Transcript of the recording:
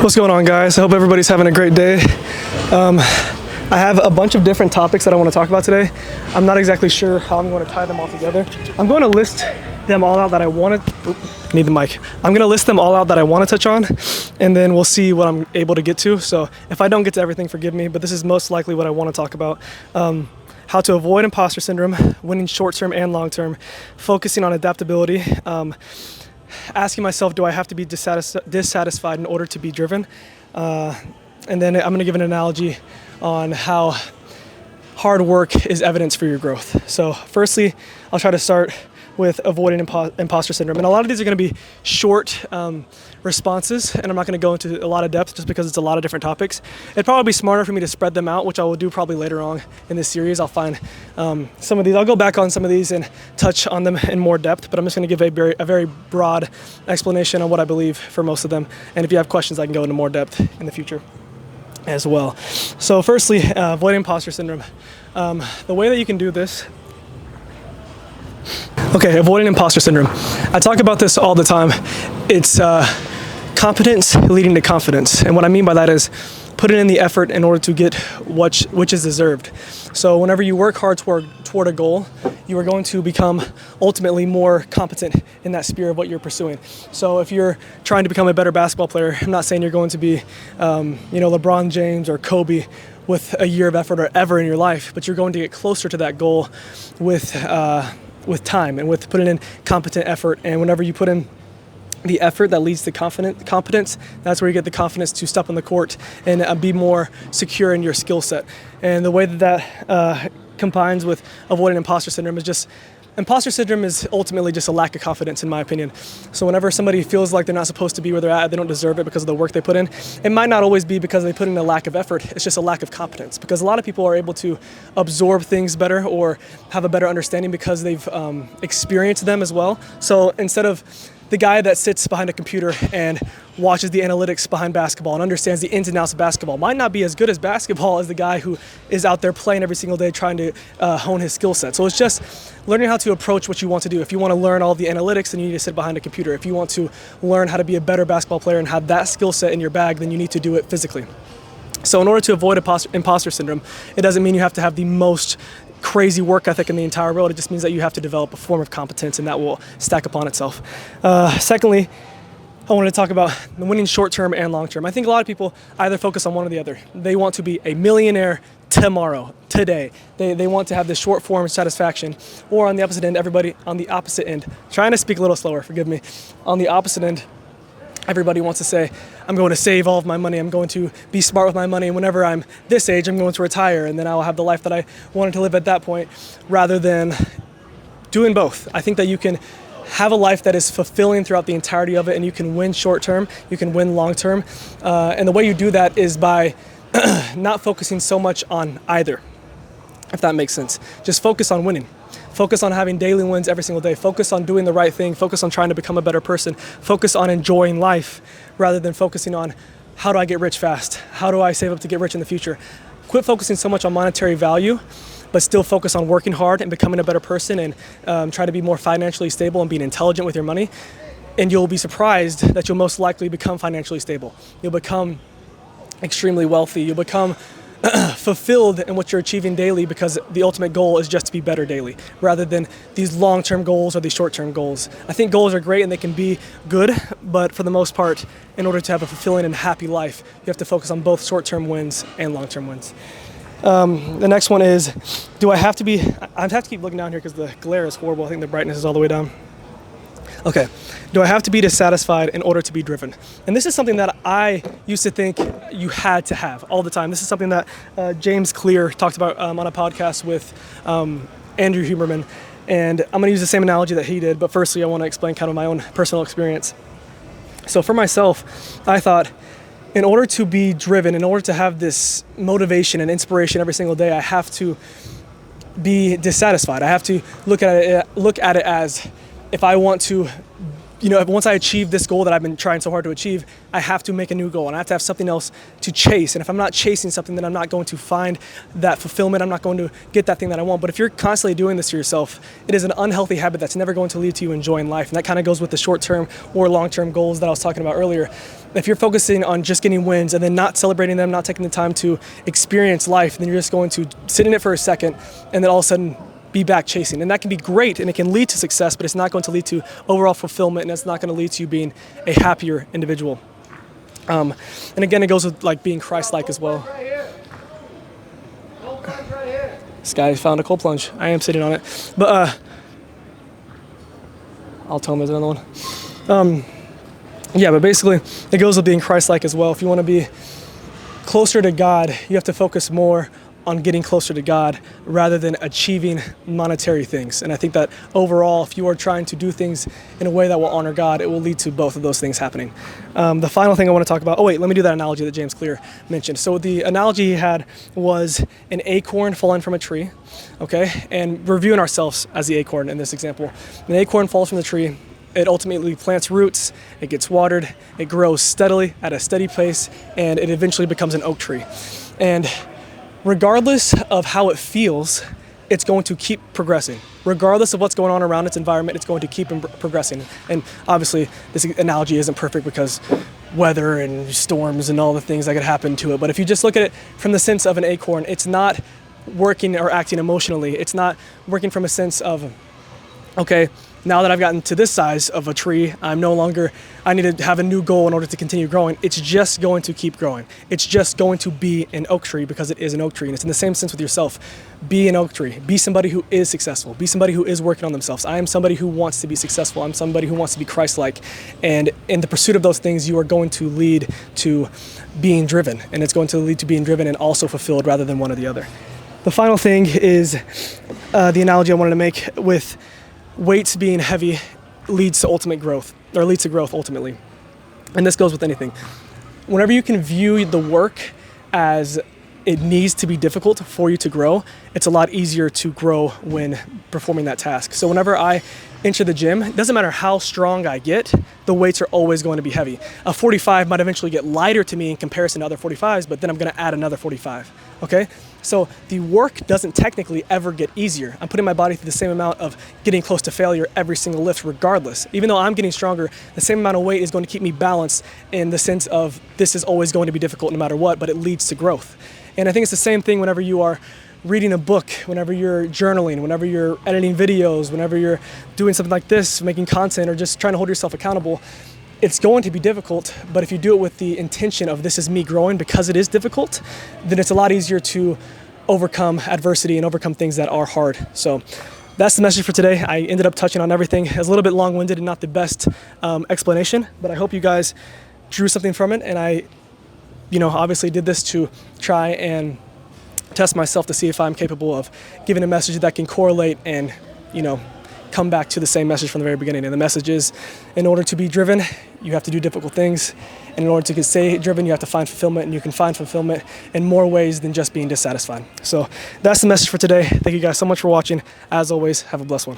What's going on, guys? I hope everybody's having a great day. I have a bunch of different topics that I want to talk about today. I'm not exactly sure how I'm going to tie them all together. I'm going to list them all out that I want to, need the mic. I'm going to list them all out that I want to touch on, and then we'll see what I'm able to get to. So if I don't get to everything, forgive me, but this is most likely what I want to talk about. How to avoid imposter syndrome, winning short-term and long-term, focusing on adaptability, asking myself, do I have to be dissatisfied in order to be driven? And then I'm going to give an analogy on how hard work is evidence for your growth. So firstly, I'll try to start with avoiding imposter syndrome. And a lot of these are going to be short responses, and I'm not going to go into a lot of depth just because it's a lot of different topics. It'd probably be smarter for me to spread them out, which I will do probably later on in this series. I'll find some of these. I'll go back on some of these and touch on them in more depth, but I'm just going to give a very broad explanation on what I believe for most of them. And if you have questions, I can go into more depth in the future as well. So firstly, avoiding imposter syndrome. The way that you can do this, avoiding imposter syndrome. I talk about this all the time. It's competence leading to confidence. And what I mean by that is putting in the effort in order to get which is deserved. So whenever you work hard toward a goal, you are going to become ultimately more competent in that sphere of what you're pursuing. So if you're trying to become a better basketball player, I'm not saying you're going to be LeBron James or Kobe with a year of effort or ever in your life, but you're going to get closer to that goal with time and with putting in competent effort. And whenever you put in the effort that leads to competence, that's where you get the confidence to step on the court and be more secure in your skill set. And the way that combines with avoiding imposter syndrome is just, imposter syndrome is ultimately just a lack of confidence, in my opinion. So whenever somebody feels like they're not supposed to be where they're at, they don't deserve it because of the work they put in, it might not always be because they put in a lack of effort. It's just a lack of competence, because a lot of people are able to absorb things better or have a better understanding because they've experienced them as well. So instead of the guy that sits behind a computer and watches the analytics behind basketball and understands the ins and outs of basketball might not be as good as basketball as the guy who is out there playing every single day trying to hone his skill set. So it's just learning how to approach what you want to do. If you want to learn all the analytics, then you need to sit behind a computer. If you want to learn how to be a better basketball player and have that skill set in your bag, then you need to do it physically. So in order to avoid imposter syndrome, it doesn't mean you have to have the most crazy work ethic in the entire world. It just means that you have to develop a form of competence, and that will stack upon itself. Secondly, I wanted to talk about winning short-term and long-term. I think a lot of people either focus on one or the other. They want to be a millionaire tomorrow, today. They want to have this short form satisfaction. Or on the opposite end, everybody on the opposite end, trying to speak a little slower, forgive me. On the opposite end, everybody wants to say, I'm going to save all of my money, I'm going to be smart with my money, and whenever I'm this age, I'm going to retire, and then I'll have the life that I wanted to live at that point, rather than doing both. I think that you can have a life that is fulfilling throughout the entirety of it, and you can win short-term, you can win long-term, and the way you do that is by not focusing so much on either, if that makes sense. Just focus on winning. Focus on having daily wins every single day. Focus on doing the right thing. Focus on trying to become a better person. Focus on enjoying life rather than focusing on how do I get rich fast? How do I save up to get rich in the future? Quit focusing so much on monetary value, but still focus on working hard and becoming a better person and try to be more financially stable and being intelligent with your money. And you'll be surprised that you'll most likely become financially stable. You'll become extremely wealthy. You'll become fulfilled in what you're achieving daily, because the ultimate goal is just to be better daily rather than these long-term goals or these short-term goals. I think goals are great and they can be good, but for the most part, in order to have a fulfilling and happy life, you have to focus on both short-term wins and long-term wins. The next one is, I have to keep looking down here because the glare is horrible. I think the brightness is all the way down. Okay, do I have to be dissatisfied in order to be driven? And this is something that I used to think you had to have all the time. This is something that James Clear talked about on a podcast with Andrew Huberman. And I'm gonna use the same analogy that he did, but firstly I wanna explain kind of my own personal experience. So for myself, I thought, in order to be driven, in order to have this motivation and inspiration every single day, I have to be dissatisfied. I have to look at it as, if I want to, once I achieve this goal that I've been trying so hard to achieve, I have to make a new goal and I have to have something else to chase. And if I'm not chasing something, then I'm not going to find that fulfillment. I'm not going to get that thing that I want. But if you're constantly doing this to yourself, it is an unhealthy habit that's never going to lead to you enjoying life. And that kind of goes with the short-term or long-term goals that I was talking about earlier. If you're focusing on just getting wins and then not celebrating them, not taking the time to experience life, then you're just going to sit in it for a second and then all of a sudden be back chasing. And that can be great and it can lead to success, but it's not going to lead to overall fulfillment, and it's not going to lead to you being a happier individual. And again, it goes with like being Christ-like as well. This guy found a cold plunge. I am sitting on it. But I'll tell him there's another one. Yeah, but basically it goes with being Christ-like as well. If you want to be closer to God, you have to focus more on getting closer to God rather than achieving monetary things. And I think that overall, if you are trying to do things in a way that will honor God, it will lead to both of those things happening. The final thing I want to talk about, let me do that analogy that James Clear mentioned. So the analogy he had was an acorn falling from a tree, okay? And reviewing ourselves as the acorn in this example. An acorn falls from the tree, it ultimately plants roots, it gets watered, it grows steadily at a steady pace, and it eventually becomes an oak tree. And regardless of how it feels, it's going to keep progressing. Regardless of what's going on around its environment, it's going to keep progressing. And obviously, this analogy isn't perfect because weather and storms and all the things that could happen to it. But if you just look at it from the sense of an acorn, it's not working or acting emotionally. It's not working from a sense of, okay, now that I've gotten to this size of a tree, I need to have a new goal in order to continue growing. It's just going to keep growing. It's just going to be an oak tree because it is an oak tree. And it's in the same sense with yourself. Be an oak tree. Be somebody who is successful. Be somebody who is working on themselves. I am somebody who wants to be successful. I'm somebody who wants to be Christ-like. And in the pursuit of those things, you are going to lead to being driven. And it's going to lead to being driven and also fulfilled rather than one or the other. The final thing is the analogy I wanted to make with weights being heavy leads to growth ultimately. And this goes with anything. Whenever you can view the work as it needs to be difficult for you to grow, it's a lot easier to grow when performing that task. So whenever I enter the gym, it doesn't matter how strong I get, the weights are always going to be heavy. A 45 might eventually get lighter to me in comparison to other 45s, but then I'm going to add another 45, okay? So the work doesn't technically ever get easier. I'm putting my body through the same amount of getting close to failure every single lift regardless. Even though I'm getting stronger, the same amount of weight is going to keep me balanced in the sense of this is always going to be difficult no matter what, but it leads to growth. And I think it's the same thing whenever you are reading a book, whenever you're journaling, whenever you're editing videos, whenever you're doing something like this, making content, or just trying to hold yourself accountable. It's going to be difficult, but if you do it with the intention of this is me growing because it is difficult, then it's a lot easier to overcome adversity and overcome things that are hard. So that's the message for today. I ended up touching on everything. It was a little bit long-winded and not the best explanation, but I hope you guys drew something from it. And I, obviously did this to try and test myself to see if I'm capable of giving a message that can correlate and, come back to the same message from the very beginning. And the message is, in order to be driven, you have to do difficult things. And in order to stay driven, you have to find fulfillment, and you can find fulfillment in more ways than just being dissatisfied. So that's the message for today. Thank you guys so much for watching. As always, have a blessed one.